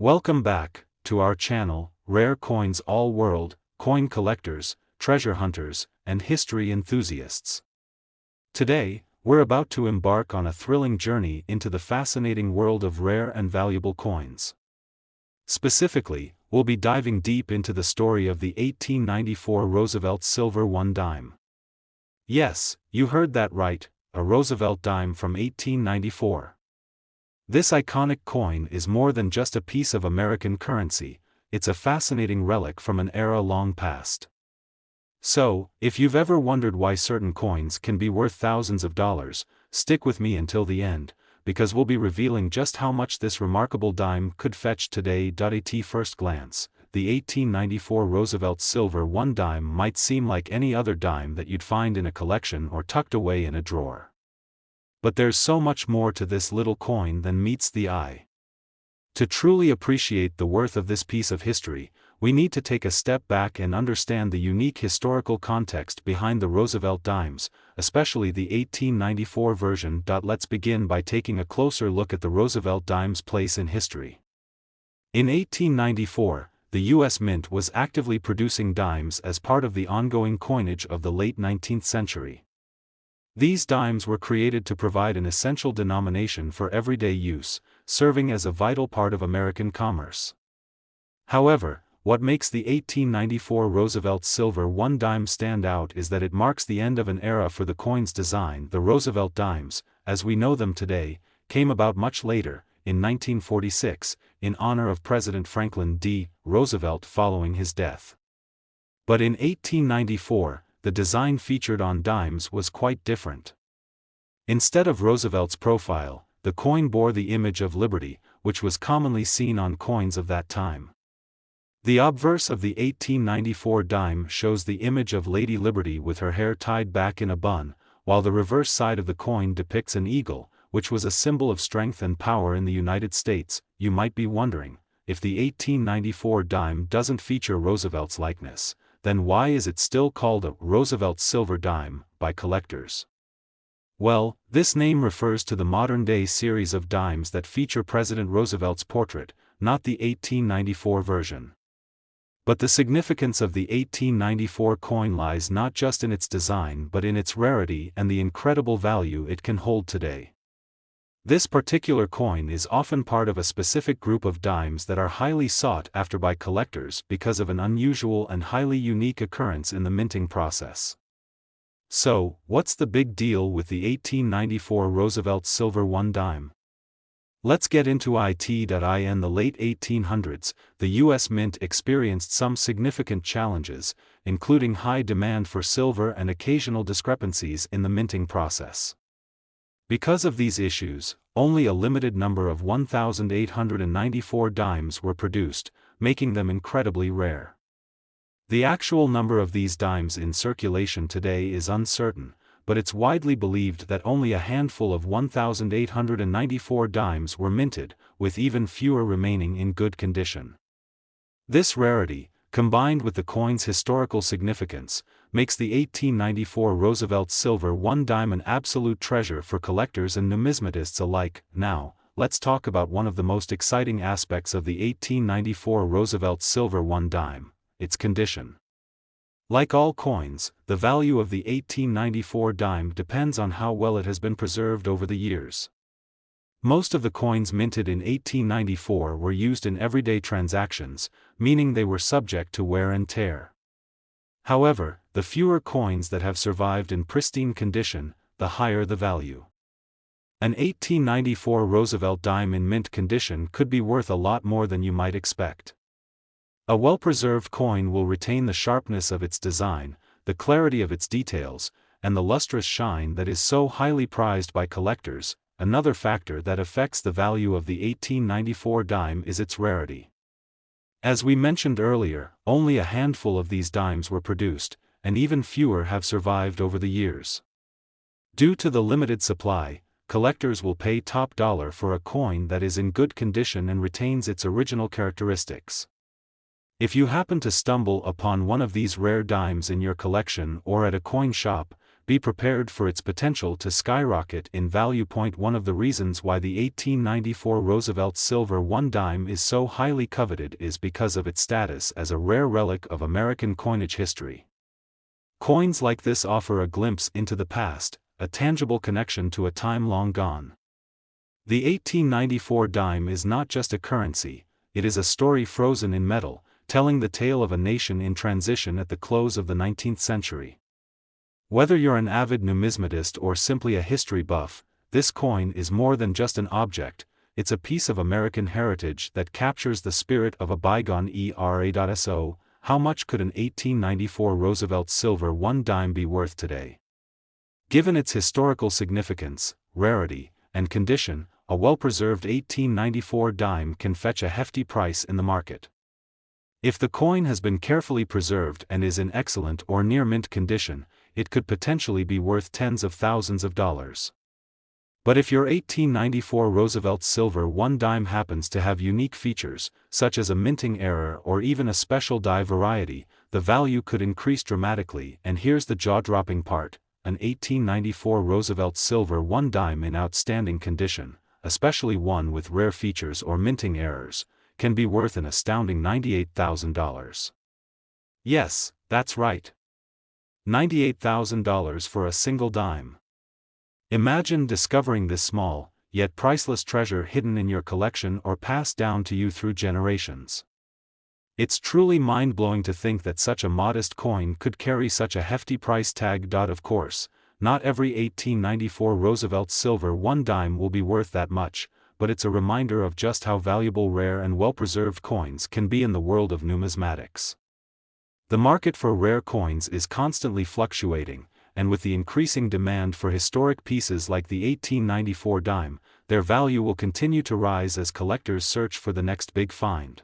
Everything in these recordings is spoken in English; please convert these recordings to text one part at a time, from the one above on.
Welcome back to our channel, Rare Coins All World, Coin Collectors, Treasure Hunters, and History Enthusiasts. Today, we're about to embark on a thrilling journey into the fascinating world of rare and valuable coins. Specifically, we'll be diving deep into the story of the 1894 Roosevelt silver 1 dime. Yes, you heard that right, a Roosevelt dime from 1894. This iconic coin is more than just a piece of American currency, it's a fascinating relic from an era long past. So, if you've ever wondered why certain coins can be worth thousands of dollars, stick with me until the end, because we'll be revealing just how much this remarkable dime could fetch today. At first glance, the 1894 Roosevelt silver 1 dime might seem like any other dime that you'd find in a collection or tucked away in a drawer. But there's so much more to this little coin than meets the eye. To truly appreciate the worth of this piece of history, we need to take a step back and understand the unique historical context behind the Roosevelt dimes, especially the 1894 version. Let's begin by taking a closer look at the Roosevelt dime's place in history. In 1894, the U.S. Mint was actively producing dimes as part of the ongoing coinage of the late 19th century. These dimes were created to provide an essential denomination for everyday use, serving as a vital part of American commerce. However, what makes the 1894 Roosevelt silver 1 dime stand out is that it marks the end of an era for the coin's design. The Roosevelt dimes, as we know them today, came about much later, in 1946, in honor of President Franklin D. Roosevelt following his death. But in 1894, the design featured on dimes was quite different. Instead of Roosevelt's profile, the coin bore the image of liberty, which was commonly seen on coins of that time. The obverse of the 1894 dime shows the image of Lady Liberty with her hair tied back in a bun, while the reverse side of the coin depicts an eagle, which was a symbol of strength and power in the United States. You might be wondering, if the 1894 dime doesn't feature Roosevelt's likeness, then why is it still called a Roosevelt silver dime by collectors? Well, this name refers to the modern-day series of dimes that feature President Roosevelt's portrait, not the 1894 version. But the significance of the 1894 coin lies not just in its design but in its rarity and the incredible value it can hold today. This particular coin is often part of a specific group of dimes that are highly sought after by collectors because of an unusual and highly unique occurrence in the minting process. So, what's the big deal with the 1894 Roosevelt silver 1 dime? Let's get into it. In the late 1800s, the U.S. Mint experienced some significant challenges, including high demand for silver and occasional discrepancies in the minting process. Because of these issues, only a limited number of 1,894 dimes were produced, making them incredibly rare. The actual number of these dimes in circulation today is uncertain, but it's widely believed that only a handful of 1,894 dimes were minted, with even fewer remaining in good condition. This rarity, combined with the coin's historical significance, makes the 1894 Roosevelt silver 1 dime an absolute treasure for collectors and numismatists alike. Now, let's talk about one of the most exciting aspects of the 1894 Roosevelt silver 1 dime, its condition. Like all coins, the value of the 1894 dime depends on how well it has been preserved over the years. Most of the coins minted in 1894 were used in everyday transactions, meaning they were subject to wear and tear. However, the fewer coins that have survived in pristine condition, the higher the value. An 1894 Roosevelt dime in mint condition could be worth a lot more than you might expect. A well-preserved coin will retain the sharpness of its design, the clarity of its details, and the lustrous shine that is so highly prized by collectors. Another factor that affects the value of the 1894 dime is its rarity. As we mentioned earlier, only a handful of these dimes were produced, and even fewer have survived over the years. Due to the limited supply, collectors will pay top dollar for a coin that is in good condition and retains its original characteristics. If you happen to stumble upon one of these rare dimes in your collection or at a coin shop, be prepared for its potential to skyrocket in value. One of the reasons why the 1894 Roosevelt silver 1 dime is so highly coveted is because of its status as a rare relic of American coinage history. Coins like this offer a glimpse into the past, a tangible connection to a time long gone. The 1894 dime is not just a currency, it is a story frozen in metal, telling the tale of a nation in transition at the close of the 19th century. Whether you're an avid numismatist or simply a history buff, this coin is more than just an object, it's a piece of American heritage that captures the spirit of a bygone era. So, how much could an 1894 Roosevelt silver 1 dime be worth today? Given its historical significance, rarity, and condition, a well-preserved 1894 dime can fetch a hefty price in the market. If the coin has been carefully preserved and is in excellent or near mint condition, it could potentially be worth tens of thousands of dollars. But if your 1894 Roosevelt silver 1 dime happens to have unique features, such as a minting error or even a special die variety, the value could increase dramatically. And here's the jaw-dropping part: an 1894 Roosevelt silver 1 dime in outstanding condition, especially one with rare features or minting errors, can be worth an astounding $98,000. Yes, that's right. $98,000 for a single dime. Imagine discovering this small, yet priceless treasure hidden in your collection or passed down to you through generations. It's truly mind-blowing to think that such a modest coin could carry such a hefty price tag. Of course, not every 1894 Roosevelt silver 1 dime will be worth that much, but it's a reminder of just how valuable rare and well-preserved coins can be in the world of numismatics. The market for rare coins is constantly fluctuating, and with the increasing demand for historic pieces like the 1894 dime, their value will continue to rise as collectors search for the next big find.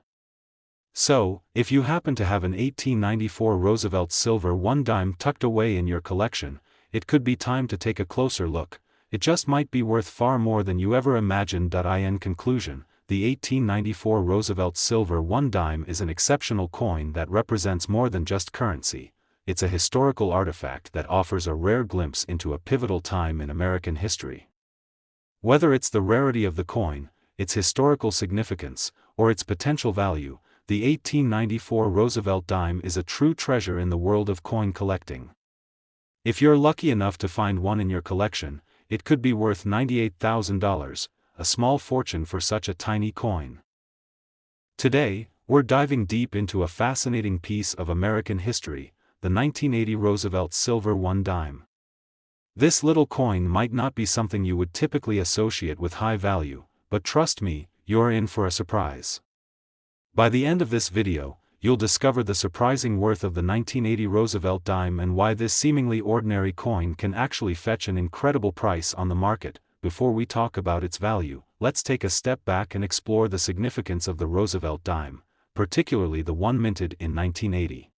So, if you happen to have an 1894 Roosevelt silver 1 dime tucked away in your collection, it could be time to take a closer look. It just might be worth far more than you ever imagined. In conclusion, the 1894 Roosevelt silver 1 dime is an exceptional coin that represents more than just currency. It's a historical artifact that offers a rare glimpse into a pivotal time in American history. Whether it's the rarity of the coin, its historical significance, or its potential value, the 1894 Roosevelt dime is a true treasure in the world of coin collecting. If you're lucky enough to find one in your collection, it could be worth $98,000, a small fortune for such a tiny coin. Today, we're diving deep into a fascinating piece of American history, the 1980 Roosevelt silver 1 dime. This little coin might not be something you would typically associate with high value, but trust me, you're in for a surprise. By the end of this video, you'll discover the surprising worth of the 1980 Roosevelt dime and why this seemingly ordinary coin can actually fetch an incredible price on the market. Before we talk about its value, let's take a step back and explore the significance of the Roosevelt dime, particularly the one minted in 1980.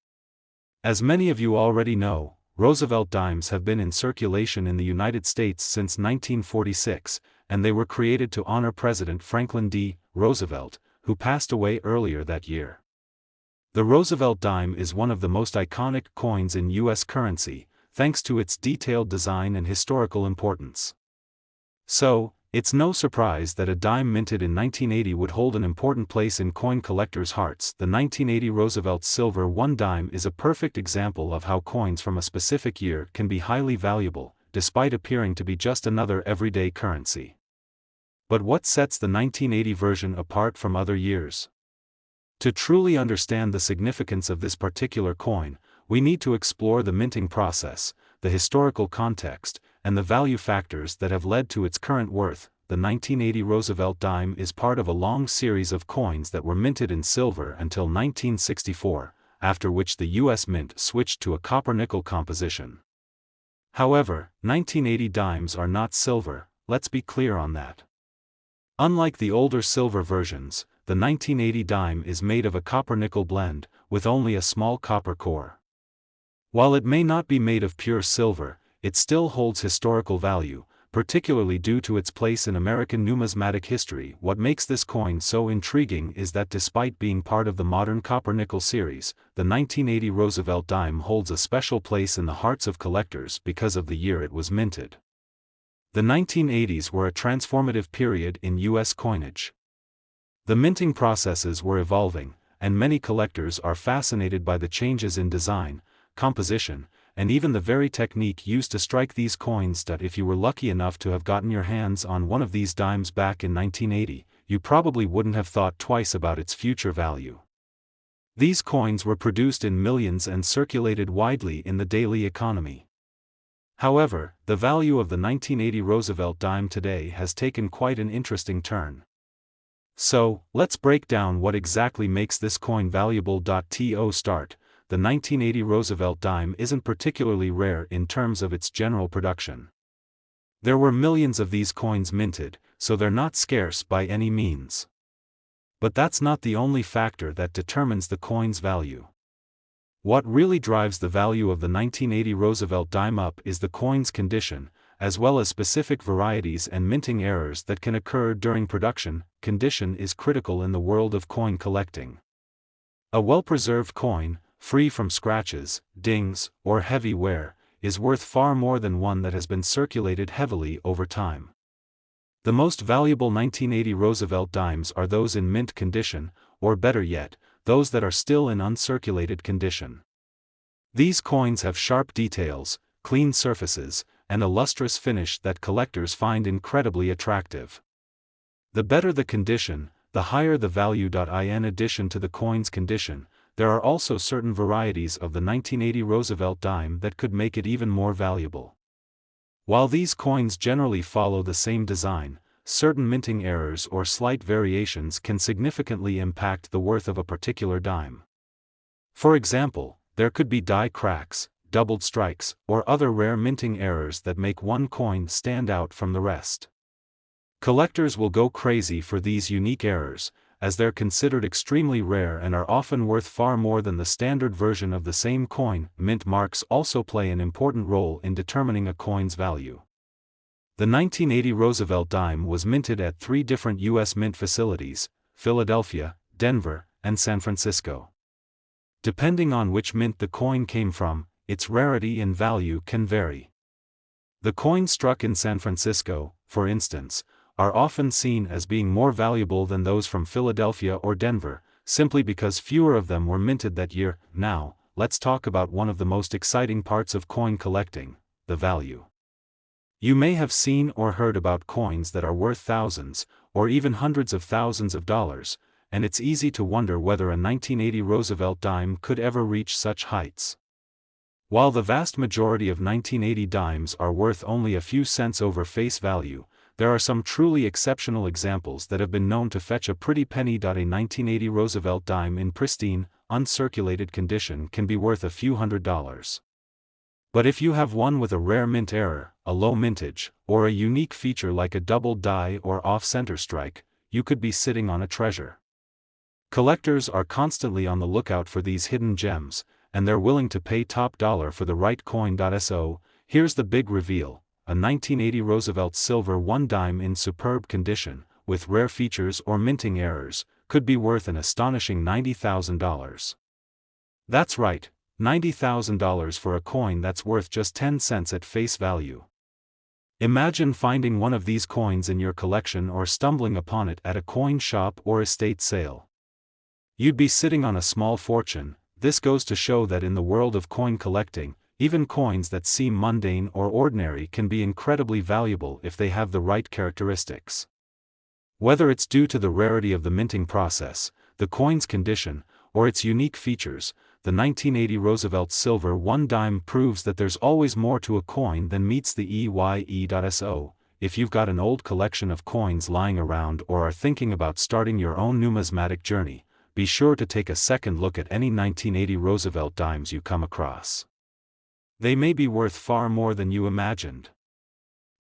As many of you already know, Roosevelt dimes have been in circulation in the United States since 1946, and they were created to honor President Franklin D. Roosevelt, who passed away earlier that year. The Roosevelt dime is one of the most iconic coins in U.S. currency, thanks to its detailed design and historical importance. So, it's no surprise that a dime minted in 1980 would hold an important place in coin collectors' hearts. The 1980 Roosevelt silver 1 dime is a perfect example of how coins from a specific year can be highly valuable, despite appearing to be just another everyday currency. But what sets the 1980 version apart from other years? To truly understand the significance of this particular coin, we need to explore the minting process, the historical context, and the value factors that have led to its current worth. The 1980 Roosevelt dime is part of a long series of coins that were minted in silver until 1964, after which the U.S. Mint switched to a copper-nickel composition. However, 1980 dimes are not silver, let's be clear on that. Unlike the older silver versions, the 1980 dime is made of a copper-nickel blend, with only a small copper core. While it may not be made of pure silver, it still holds historical value, particularly due to its place in American numismatic history. What makes this coin so intriguing is that despite being part of the modern copper-nickel series, the 1980 Roosevelt dime holds a special place in the hearts of collectors because of the year it was minted. The 1980s were a transformative period in U.S. coinage. The minting processes were evolving, and many collectors are fascinated by the changes in design, composition, and even the very technique used to strike these coins. If you were lucky enough to have gotten your hands on one of these dimes back in 1980, you probably wouldn't have thought twice about its future value. These coins were produced in millions and circulated widely in the daily economy. However, the value of the 1980 Roosevelt dime today has taken quite an interesting turn. So, let's break down what exactly makes this coin valuable. To start, the 1980 Roosevelt dime isn't particularly rare in terms of its general production. There were millions of these coins minted, so they're not scarce by any means. But that's not the only factor that determines the coin's value. What really drives the value of the 1980 Roosevelt dime up is the coin's condition, as well as specific varieties and minting errors that can occur during production. Condition is critical in the world of coin collecting. A well-preserved coin, free from scratches, dings, or heavy wear, is worth far more than one that has been circulated heavily over time. The most valuable 1980 Roosevelt dimes are those in mint condition, or better yet, those that are still in uncirculated condition. These coins have sharp details, clean surfaces, and a lustrous finish that collectors find incredibly attractive. The better the condition, the higher the value. In addition to the coin's condition, there are also certain varieties of the 1980 Roosevelt dime that could make it even more valuable. While these coins generally follow the same design, certain minting errors or slight variations can significantly impact the worth of a particular dime. For example, there could be die cracks, doubled strikes, or other rare minting errors that make one coin stand out from the rest. Collectors will go crazy for these unique errors, as they're considered extremely rare and are often worth far more than the standard version of the same coin. Mint marks also play an important role in determining a coin's value. The 1980 Roosevelt dime was minted at 3 different U.S. mint facilities: Philadelphia, Denver, and San Francisco. Depending on which mint the coin came from, its rarity and value can vary. The coins struck in San Francisco, for instance, are often seen as being more valuable than those from Philadelphia or Denver, simply because fewer of them were minted that year. Now, let's talk about one of the most exciting parts of coin collecting: the value. You may have seen or heard about coins that are worth thousands, or even hundreds of thousands of dollars, and it's easy to wonder whether a 1980 Roosevelt dime could ever reach such heights. While the vast majority of 1980 dimes are worth only a few cents over face value, there are some truly exceptional examples that have been known to fetch a pretty penny. A 1980 Roosevelt dime in pristine, uncirculated condition can be worth a few $100s. But if you have one with a rare mint error, a low mintage, or a unique feature like a doubled die or off-center strike, you could be sitting on a treasure. Collectors are constantly on the lookout for these hidden gems, and they're willing to pay top dollar for the right coin. So, here's the big reveal: a 1980 Roosevelt silver 1 dime in superb condition, with rare features or minting errors, could be worth an astonishing $90,000. That's right, $90,000 for a coin that's worth just 10 cents at face value. Imagine finding one of these coins in your collection or stumbling upon it at a coin shop or estate sale. You'd be sitting on a small fortune. This goes to show that in the world of coin collecting, even coins that seem mundane or ordinary can be incredibly valuable if they have the right characteristics. Whether it's due to the rarity of the minting process, the coin's condition, or its unique features, the 1980 Roosevelt silver 1 dime proves that there's always more to a coin than meets the eye. So, if you've got an old collection of coins lying around or are thinking about starting your own numismatic journey, be sure to take a second look at any 1980 Roosevelt dimes you come across. They may be worth far more than you imagined.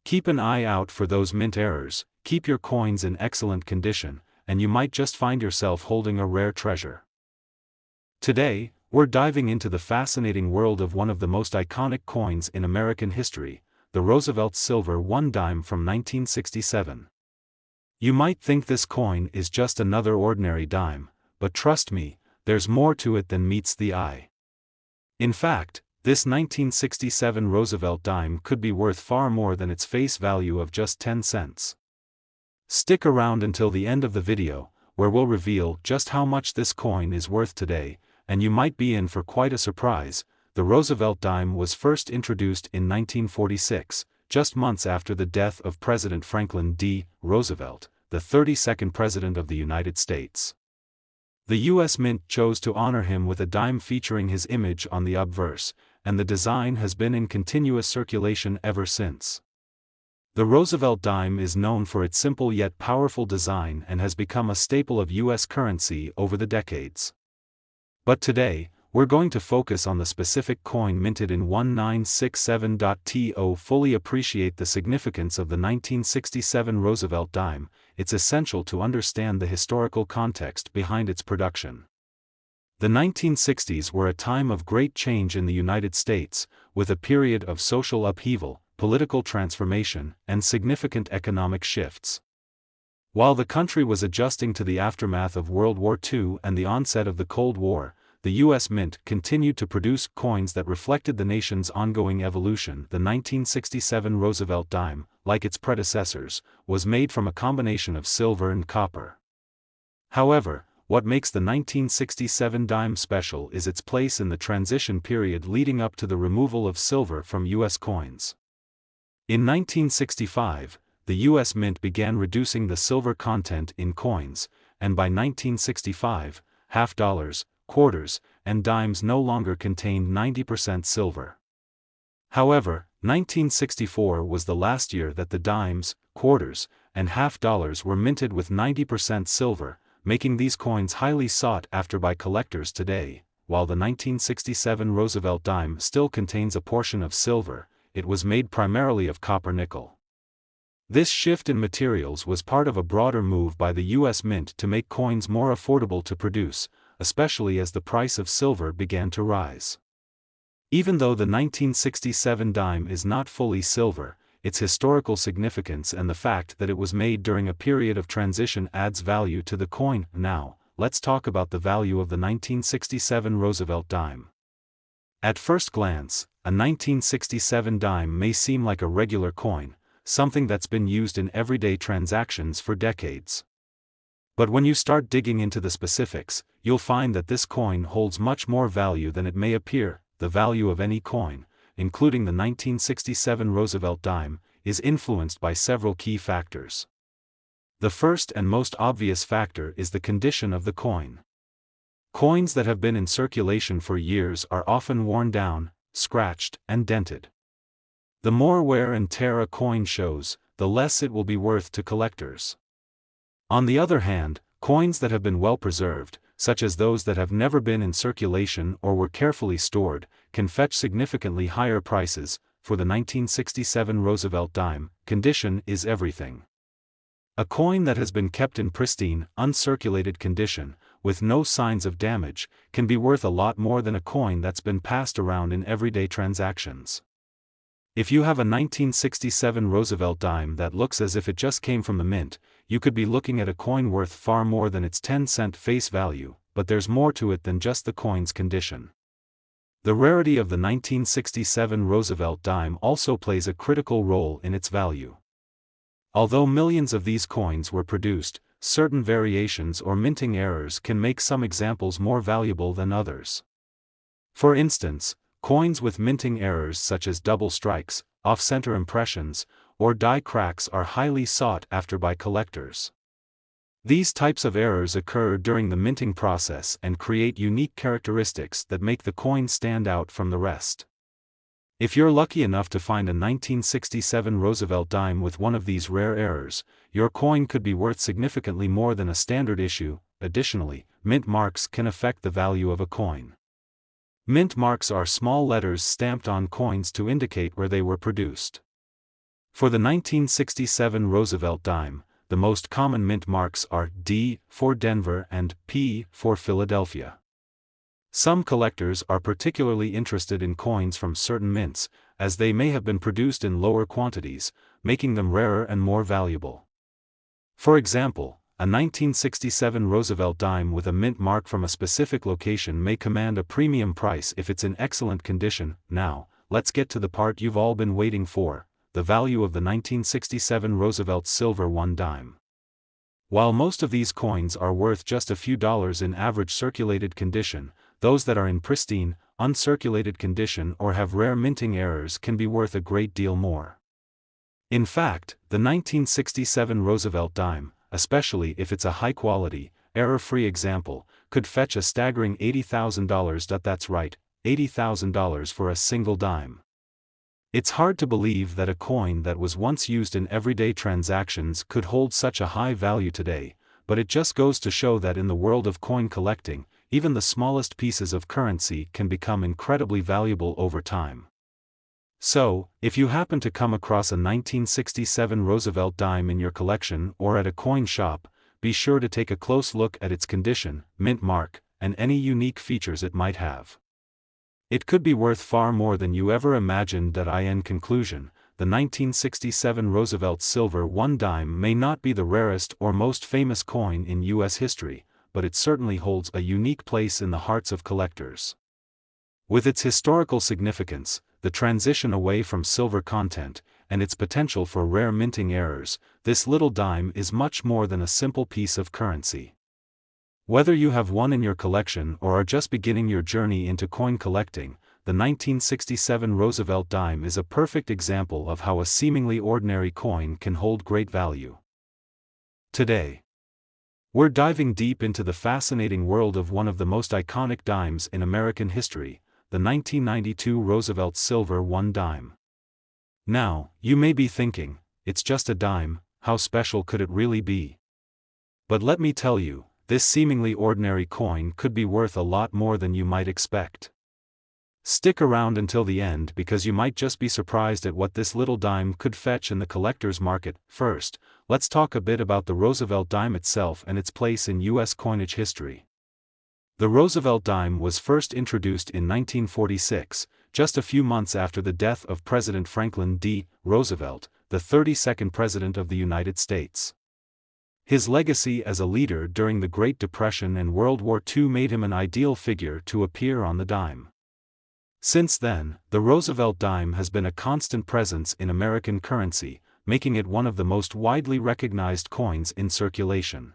Keep an eye out for those mint errors, keep your coins in excellent condition, and you might just find yourself holding a rare treasure. Today, we're diving into the fascinating world of one of the most iconic coins in American history, the Roosevelt Silver 1 dime from 1967. You might think this coin is just another ordinary dime, but trust me, there's more to it than meets the eye. In fact, this 1967 Roosevelt dime could be worth far more than its face value of just 10 cents. Stick around until the end of the video, where we'll reveal just how much this coin is worth today, and you might be in for quite a surprise. The Roosevelt dime was first introduced in 1946, just months after the death of President Franklin D. Roosevelt, the 32nd President of the United States. The U.S. Mint chose to honor him with a dime featuring his image on the obverse, and the design has been in continuous circulation ever since. The Roosevelt dime is known for its simple yet powerful design and has become a staple of U.S. currency over the decades. But today, we're going to focus on the specific coin minted in 1967. To fully appreciate the significance of the 1967 Roosevelt dime, it's essential to understand the historical context behind its production. The 1960s were a time of great change in the United States, with a period of social upheaval, political transformation, and significant economic shifts. While the country was adjusting to the aftermath of World War II and the onset of the Cold War, the U.S. Mint continued to produce coins that reflected the nation's ongoing evolution. The 1967 Roosevelt dime, like its predecessors, was made from a combination of silver and copper. However, what makes the 1967 dime special is its place in the transition period leading up to the removal of silver from U.S. coins. In 1965, the U.S. Mint began reducing the silver content in coins, and by 1965, half dollars, quarters, and dimes no longer contained 90% silver. However, 1964 was the last year that the dimes, quarters, and half dollars were minted with 90% silver, making these coins highly sought after by collectors today. While the 1967 Roosevelt dime still contains a portion of silver, it was made primarily of copper-nickel. This shift in materials was part of a broader move by the U.S. Mint to make coins more affordable to produce, especially as the price of silver began to rise. Even though the 1967 dime is not fully silver, its historical significance and the fact that it was made during a period of transition adds value to the coin. Now, let's talk about the value of the 1967 Roosevelt dime. At first glance, a 1967 dime may seem like a regular coin, something that's been used in everyday transactions for decades. But when you start digging into the specifics, you'll find that this coin holds much more value than it may appear. The value of any coin, including the 1967 Roosevelt dime, is influenced by several key factors. The first and most obvious factor is the condition of the coin. Coins that have been in circulation for years are often worn down, scratched, and dented. The more wear and tear a coin shows, the less it will be worth to collectors. On the other hand, coins that have been well preserved, such as those that have never been in circulation or were carefully stored, can fetch significantly higher prices. For the 1967 Roosevelt dime, condition is everything. A coin that has been kept in pristine, uncirculated condition, with no signs of damage, can be worth a lot more than a coin that's been passed around in everyday transactions. If you have a 1967 Roosevelt dime that looks as if it just came from the mint, you could be looking at a coin worth far more than its 10-cent face value, but there's more to it than just the coin's condition. The rarity of the 1967 Roosevelt dime also plays a critical role in its value. Although millions of these coins were produced, certain variations or minting errors can make some examples more valuable than others. For instance, coins with minting errors such as double strikes, off-center impressions, or die cracks are highly sought after by collectors. These types of errors occur during the minting process and create unique characteristics that make the coin stand out from the rest. If you're lucky enough to find a 1967 Roosevelt dime with one of these rare errors, your coin could be worth significantly more than a standard issue. Additionally, mint marks can affect the value of a coin. Mint marks are small letters stamped on coins to indicate where they were produced. For the 1967 Roosevelt dime, the most common mint marks are D for Denver and P for Philadelphia. Some collectors are particularly interested in coins from certain mints, as they may have been produced in lower quantities, making them rarer and more valuable. For example, a 1967 Roosevelt dime with a mint mark from a specific location may command a premium price if it's in excellent condition. Now, let's get to the part you've all been waiting for, the value of the 1967 Roosevelt silver 1 dime. While most of these coins are worth just a few dollars in average circulated condition, those that are in pristine, uncirculated condition or have rare minting errors can be worth a great deal more. In fact, the 1967 Roosevelt dime, especially if it's a high-quality, error-free example, could fetch a staggering $80,000. That's right, $80,000 for a single dime. It's hard to believe that a coin that was once used in everyday transactions could hold such a high value today, but it just goes to show that in the world of coin collecting, even the smallest pieces of currency can become incredibly valuable over time. So, if you happen to come across a 1967 Roosevelt dime in your collection or at a coin shop, be sure to take a close look at its condition, mint mark, and any unique features it might have. It could be worth far more than you ever imagined. In conclusion, the 1967 Roosevelt silver 1 dime may not be the rarest or most famous coin in U.S. history, but it certainly holds a unique place in the hearts of collectors. With its historical significance, the transition away from silver content, and its potential for rare minting errors, this little dime is much more than a simple piece of currency. Whether you have one in your collection or are just beginning your journey into coin collecting, the 1967 Roosevelt dime is a perfect example of how a seemingly ordinary coin can hold great value. Today, we're diving deep into the fascinating world of one of the most iconic dimes in American history, the 1992 Roosevelt silver 1 dime. Now, you may be thinking, it's just a dime, how special could it really be? But let me tell you, this seemingly ordinary coin could be worth a lot more than you might expect. Stick around until the end because you might just be surprised at what this little dime could fetch in the collector's market. First, let's talk a bit about the Roosevelt dime itself and its place in U.S. coinage history. The Roosevelt dime was first introduced in 1946, just a few months after the death of President Franklin D. Roosevelt, the 32nd President of the United States. His legacy as a leader during the Great Depression and World War II made him an ideal figure to appear on the dime. Since then, the Roosevelt dime has been a constant presence in American currency, making it one of the most widely recognized coins in circulation.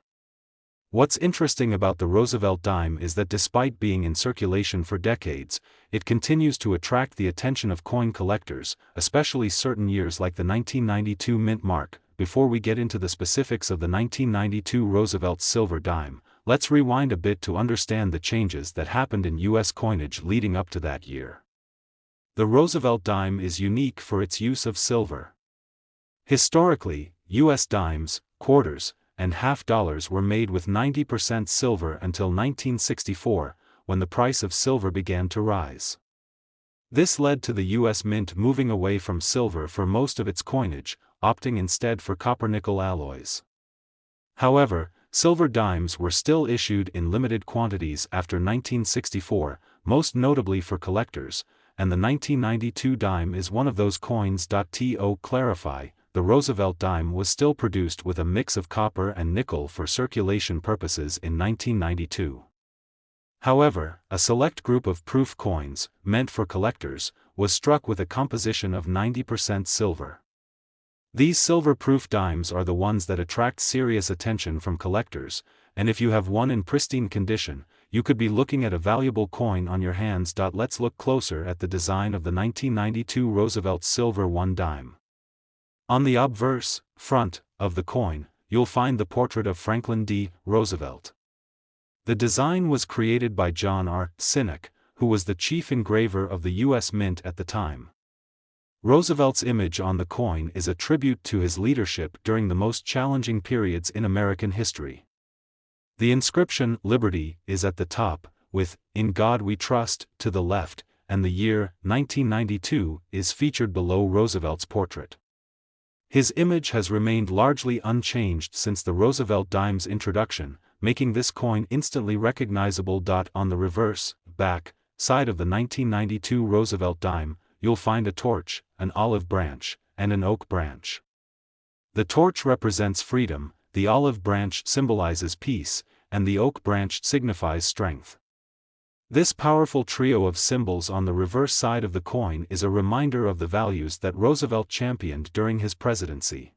What's interesting about the Roosevelt dime is that despite being in circulation for decades, it continues to attract the attention of coin collectors, especially certain years like the 1992 mint mark. Before we get into the specifics of the 1992 Roosevelt silver dime, let's rewind a bit to understand the changes that happened in U.S. coinage leading up to that year. The Roosevelt dime is unique for its use of silver. Historically, U.S. dimes, quarters, and half dollars were made with 90% silver until 1964, when the price of silver began to rise. This led to the U.S. Mint moving away from silver for most of its coinage, opting instead for copper-nickel alloys. However, silver dimes were still issued in limited quantities after 1964, most notably for collectors, and the 1992 dime is one of those coins. To clarify, the Roosevelt dime was still produced with a mix of copper and nickel for circulation purposes in 1992. However, a select group of proof coins, meant for collectors, was struck with a composition of 90% silver. These silver-proof dimes are the ones that attract serious attention from collectors, and if you have one in pristine condition, you could be looking at a valuable coin on your hands. Let's look closer at the design of the 1992 Roosevelt silver 1 dime. On the obverse, front, of the coin, you'll find the portrait of Franklin D. Roosevelt. The design was created by John R. Sinek, who was the chief engraver of the U.S. Mint at the time. Roosevelt's image on the coin is a tribute to his leadership during the most challenging periods in American history. The inscription, Liberty, is at the top, with, In God We Trust, to the left, and the year, 1992, is featured below Roosevelt's portrait. His image has remained largely unchanged since the Roosevelt dime's introduction, making this coin instantly recognizable. On the reverse, back side of the 1992 Roosevelt dime, you'll find a torch, an olive branch, and an oak branch. The torch represents freedom, the olive branch symbolizes peace, and the oak branch signifies strength. This powerful trio of symbols on the reverse side of the coin is a reminder of the values that Roosevelt championed during his presidency.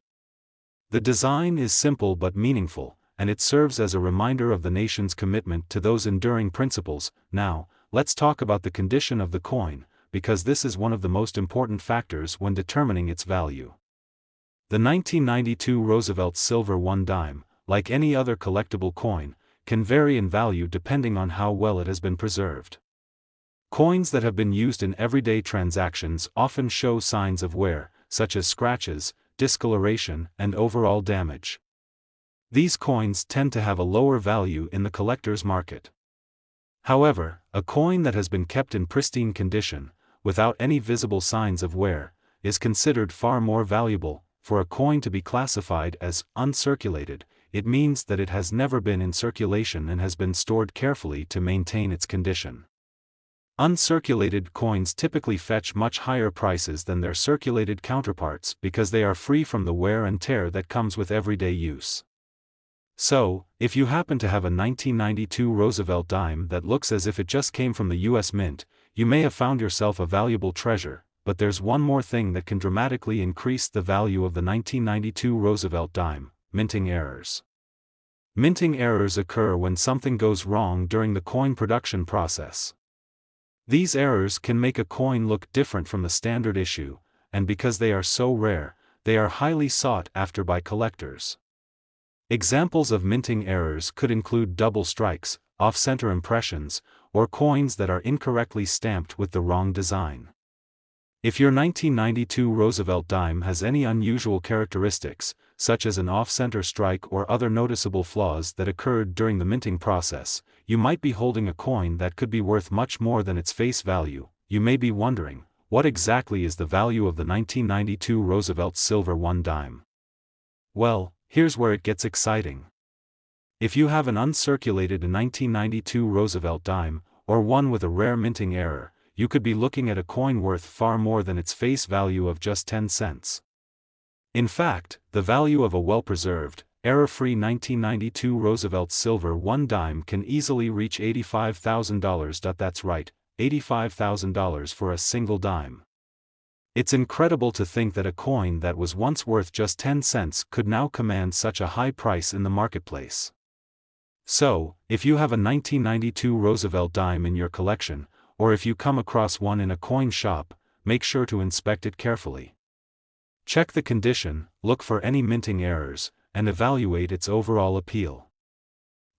The design is simple but meaningful, and it serves as a reminder of the nation's commitment to those enduring principles. Now, let's talk about the condition of the coin, because this is one of the most important factors when determining its value. The 1992 Roosevelt silver 1 dime, like any other collectible coin, can vary in value depending on how well it has been preserved. Coins that have been used in everyday transactions often show signs of wear, such as scratches, discoloration, and overall damage. These coins tend to have a lower value in the collector's market. However, a coin that has been kept in pristine condition, without any visible signs of wear, is considered far more valuable. For a coin to be classified as uncirculated, it means that it has never been in circulation and has been stored carefully to maintain its condition. Uncirculated coins typically fetch much higher prices than their circulated counterparts because they are free from the wear and tear that comes with everyday use. So, if you happen to have a 1992 Roosevelt dime that looks as if it just came from the US Mint, you may have found yourself a valuable treasure. But there's one more thing that can dramatically increase the value of the 1992 Roosevelt dime: minting errors. Minting errors occur when something goes wrong during the coin production process. These errors can make a coin look different from the standard issue, and because they are so rare, they are highly sought after by collectors. Examples of minting errors could include double strikes, off-center impressions, or coins that are incorrectly stamped with the wrong design. If your 1992 Roosevelt dime has any unusual characteristics, such as an off-center strike or other noticeable flaws that occurred during the minting process, you might be holding a coin that could be worth much more than its face value. You may be wondering, what exactly is the value of the 1992 Roosevelt silver 1 dime? Well, here's where it gets exciting. If you have an uncirculated 1992 Roosevelt dime, or one with a rare minting error, you could be looking at a coin worth far more than its face value of just 10 cents. In fact, the value of a well-preserved, error-free 1992 Roosevelt silver 1 dime can easily reach $85,000. That's right, $85,000 for a single dime. It's incredible to think that a coin that was once worth just 10 cents could now command such a high price in the marketplace. So, if you have a 1992 Roosevelt dime in your collection, or if you come across one in a coin shop, make sure to inspect it carefully. Check the condition, look for any minting errors, and evaluate its overall appeal.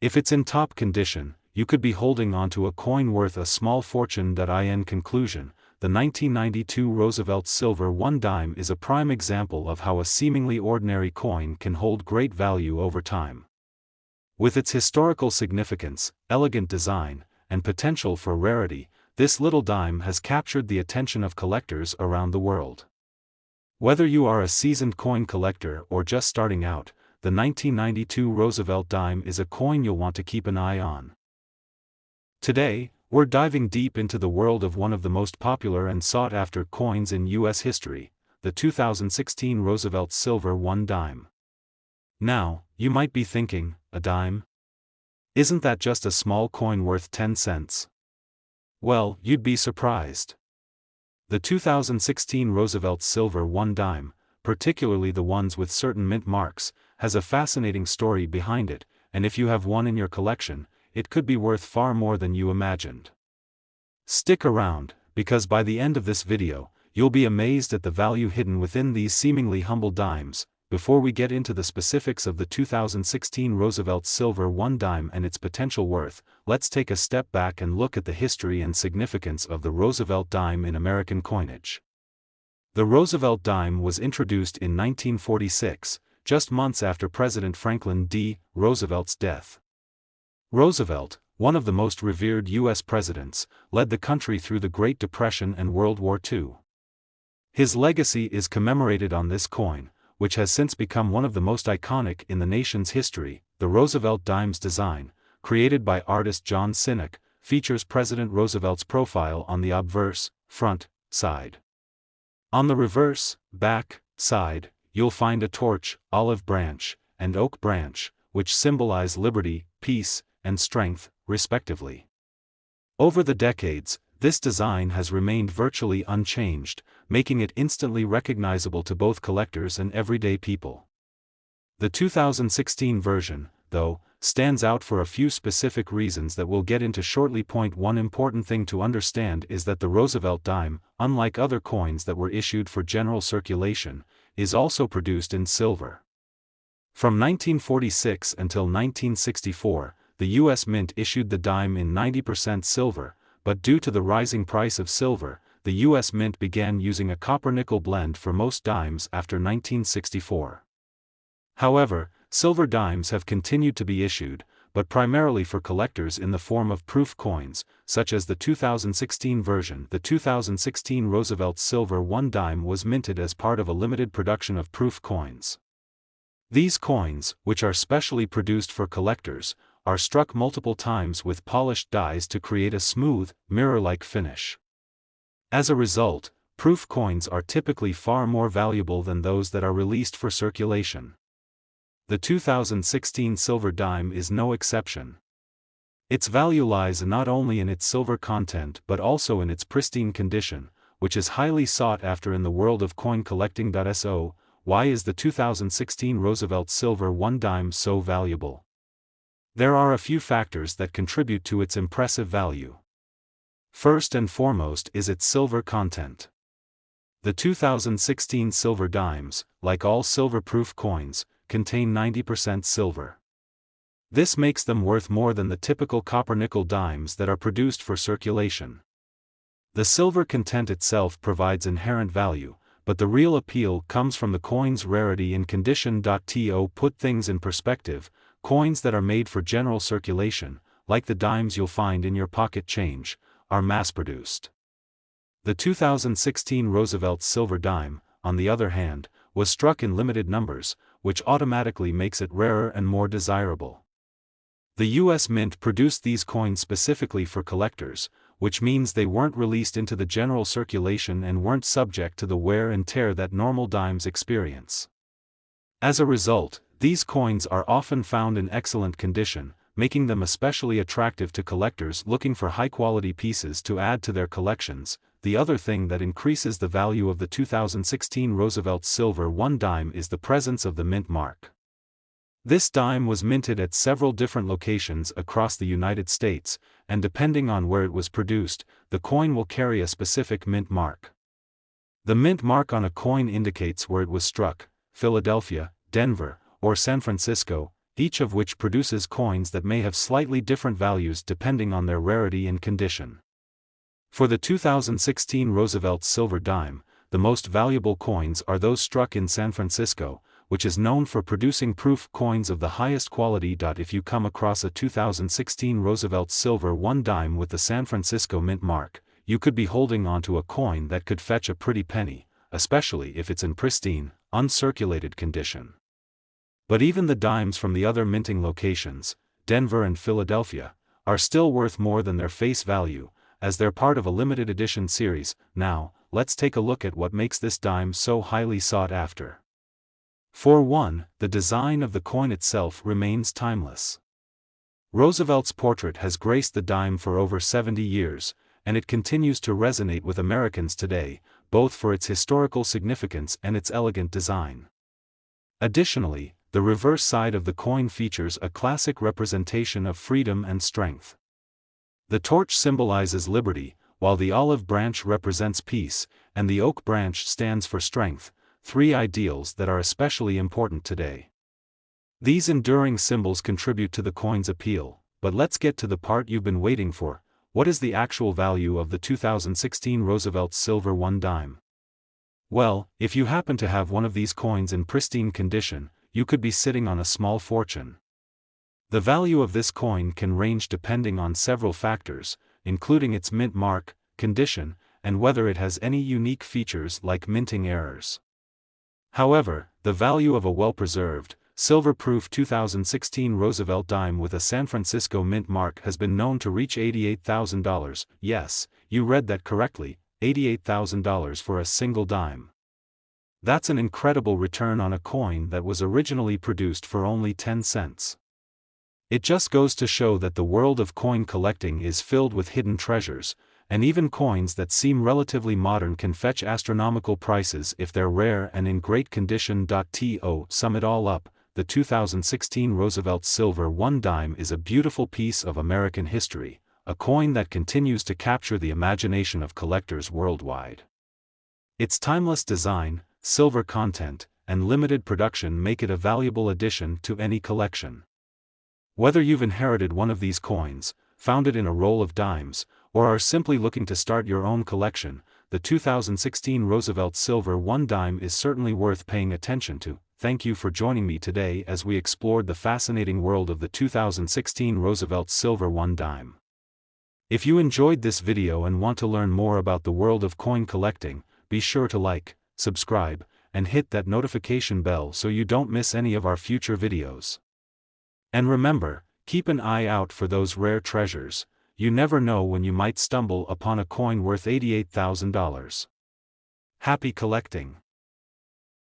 If it's in top condition, you could be holding onto a coin worth a small fortune. In conclusion, the 1992 Roosevelt silver 1 dime is a prime example of how a seemingly ordinary coin can hold great value over time. With its historical significance, elegant design, and potential for rarity, this little dime has captured the attention of collectors around the world. Whether you are a seasoned coin collector or just starting out, the 1992 Roosevelt dime is a coin you'll want to keep an eye on. Today, we're diving deep into the world of one of the most popular and sought-after coins in U.S. history, the 2016 Roosevelt silver 1 dime. Now, you might be thinking, a dime? Isn't that just a small coin worth 10 cents? Well, you'd be surprised. The 2016 Roosevelt silver 1 dime, particularly the ones with certain mint marks, has a fascinating story behind it, and if you have one in your collection, it could be worth far more than you imagined. Stick around, because by the end of this video, you'll be amazed at the value hidden within these seemingly humble dimes. Before we get into the specifics of the 2016 Roosevelt silver 1 dime and its potential worth, let's take a step back and look at the history and significance of the Roosevelt dime in American coinage. The Roosevelt dime was introduced in 1946, just months after President Franklin D. Roosevelt's death. Roosevelt, one of the most revered U.S. presidents, led the country through the Great Depression and World War II. His legacy is commemorated on this coin, which has since become one of the most iconic in the nation's history. The Roosevelt dime's design, created by artist John Sinek, features President Roosevelt's profile on the obverse, front, side. On the reverse, back, side, you'll find a torch, olive branch, and oak branch, which symbolize liberty, peace, and strength, respectively. Over the decades, this design has remained virtually unchanged, making it instantly recognizable to both collectors and everyday people. The 2016 version, though, stands out for a few specific reasons that we'll get into shortly. One important thing to understand is that the Roosevelt dime, unlike other coins that were issued for general circulation, is also produced in silver. From 1946 until 1964, the U.S. Mint issued the dime in 90% silver, but due to the rising price of silver, the U.S. Mint began using a copper-nickel blend for most dimes after 1964. However, silver dimes have continued to be issued, but primarily for collectors in the form of proof coins, such as the 2016 version. The 2016 Roosevelt Silver 1 dime was minted as part of a limited production of proof coins. These coins, which are specially produced for collectors, are struck multiple times with polished dies to create a smooth, mirror-like finish. As a result, proof coins are typically far more valuable than those that are released for circulation. The 2016 silver dime is no exception. Its value lies not only in its silver content but also in its pristine condition, which is highly sought after in the world of coin collecting. So, why is the 2016 Roosevelt Silver 1 dime so valuable? There are a few factors that contribute to its impressive value. First and foremost is its silver content. The 2016 silver dimes, like all silver-proof coins, contain 90% silver. This makes them worth more than the typical copper-nickel dimes that are produced for circulation. The silver content itself provides inherent value, but the real appeal comes from the coin's rarity and condition. To put things in perspective, coins that are made for general circulation, like the dimes you'll find in your pocket change, are mass-produced. The 2016 Roosevelt silver dime, on the other hand, was struck in limited numbers, which automatically makes it rarer and more desirable. The U.S. Mint produced these coins specifically for collectors, which means they weren't released into the general circulation and weren't subject to the wear and tear that normal dimes experience. As a result, these coins are often found in excellent condition, making them especially attractive to collectors looking for high-quality pieces to add to their collections. The other thing that increases the value of the 2016 Roosevelt Silver 1 dime is the presence of the mint mark. This dime was minted at several different locations across the United States, and depending on where it was produced, the coin will carry a specific mint mark. The mint mark on a coin indicates where it was struck: Philadelphia, Denver, or San Francisco, each of which produces coins that may have slightly different values depending on their rarity and condition. For the 2016 Roosevelt Silver dime, the most valuable coins are those struck in San Francisco, which is known for producing proof coins of the highest quality. If you come across a 2016 Roosevelt Silver 1 dime with the San Francisco mint mark, you could be holding onto a coin that could fetch a pretty penny, especially if it's in pristine, uncirculated condition. But even the dimes from the other minting locations, Denver and Philadelphia, are still worth more than their face value, as they're part of a limited edition series. Now, let's take a look at what makes this dime so highly sought after. For one, the design of the coin itself remains timeless. Roosevelt's portrait has graced the dime for over 70 years, and it continues to resonate with Americans today, both for its historical significance and its elegant design. Additionally, the reverse side of the coin features a classic representation of freedom and strength. The torch symbolizes liberty, while the olive branch represents peace, and the oak branch stands for strength, three ideals that are especially important today. These enduring symbols contribute to the coin's appeal, but let's get to the part you've been waiting for: what is the actual value of the 2016 Roosevelt Silver 1 dime? Well, if you happen to have one of these coins in pristine condition, you could be sitting on a small fortune. The value of this coin can range depending on several factors, including its mint mark, condition, and whether it has any unique features like minting errors. However, the value of a well-preserved, silver-proof 2016 Roosevelt dime with a San Francisco Mint mark has been known to reach $88,000. Yes, you read that correctly, $88,000 for a single dime. That's an incredible return on a coin that was originally produced for only 10 cents. It just goes to show that the world of coin collecting is filled with hidden treasures, and even coins that seem relatively modern can fetch astronomical prices if they're rare and in great condition. To sum it all up, the 2016 Roosevelt Silver 1 dime is a beautiful piece of American history, a coin that continues to capture the imagination of collectors worldwide. Its timeless design, silver content, and limited production make it a valuable addition to any collection. Whether you've inherited one of these coins, found it in a roll of dimes, or are simply looking to start your own collection, the 2016 Roosevelt Silver 1 dime is certainly worth paying attention to. Thank you for joining me today as we explored the fascinating world of the 2016 Roosevelt Silver 1 dime. If you enjoyed this video and want to learn more about the world of coin collecting, be sure to like, subscribe, and hit that notification bell so you don't miss any of our future videos. And remember, keep an eye out for those rare treasures. You never know when you might stumble upon a coin worth $88,000. Happy collecting!